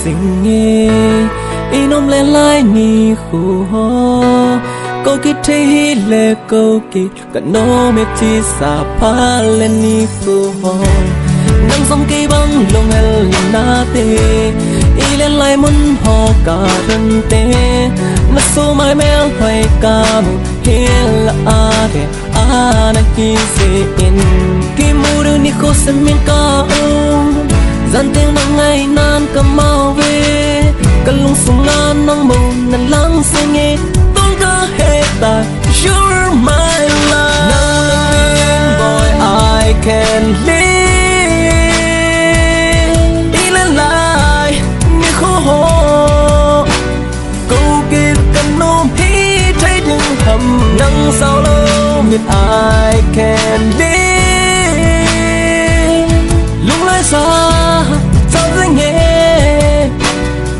sinh nghe inom lên lại ni khu ho câu kít thấy lệ câu kít cả nô mệt chi xa phá lên ni khu ho nắng sông cây băng lông el na tê y lên lại muốn ho cả rừng tê nó số mai mel hoài cả một hiên là ade ana ki se in ki muru ni ko sen min ka gian tiếng nắng ngày nan cầm mau về cần lung sung lan nắng màu nắng lắng xanh nghe tôi có hết ta you're my love now boy I can live đi lên lại như khô hồ câu kia cần ôm hí thấy đừng hầm nắng sao lâu biết I can live lúc lại xa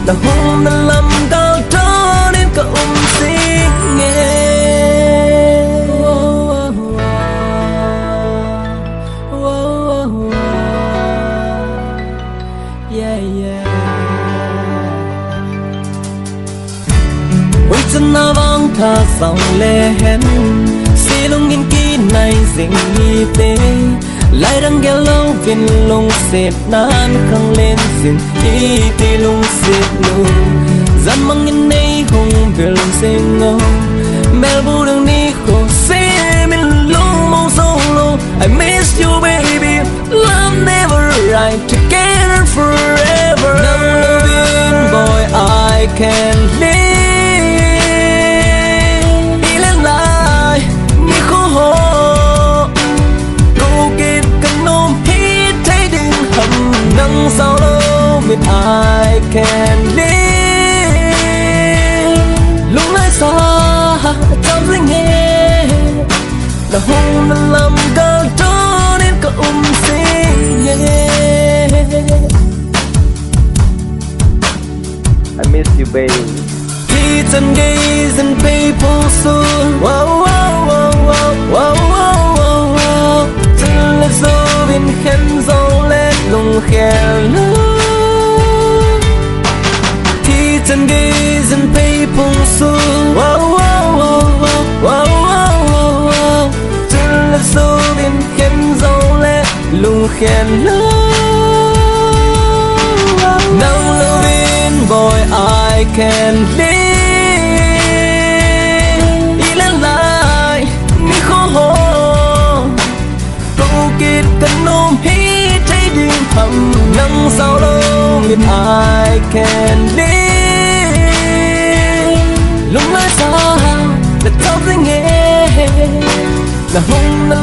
là hôm đã làm đau đớn đến cả xin nghe yeah yeah ôi chân na vang tha song lệ hen xì lung nghìn kỹ này dình hi tê lại đang ghé lâu viên lung xếp nan khăng lên xin ý tì lung xếp lung gian mang in đây không về lung xếp ngô mẹ bu đừng đi khổ xếp mình lung mong sâu lâu I miss you baby love never right together forever now loving boy I can live đi lên lại như khô hồ nắng sao đâu biết I can live lúc nãy xa trong danh nghe là hôm đã làm đau đớn đến cả xin nghe I miss you baby thì chân gaze and people soon wow wow wow wow wow wow wow wow chân là dấu bên khen dấu lên lung khen thì chân gaze and people soon wow wow wow wow wow wow wow wow chân là dấu bên khen dấu lên lung khen now loving boy I can live đi lên lại như khô hồ câu kết cần ôm hí thấy đêm hầm nắng sao lâu biết I can live lúc nãy xa là tao sẽ nghe là hôm đã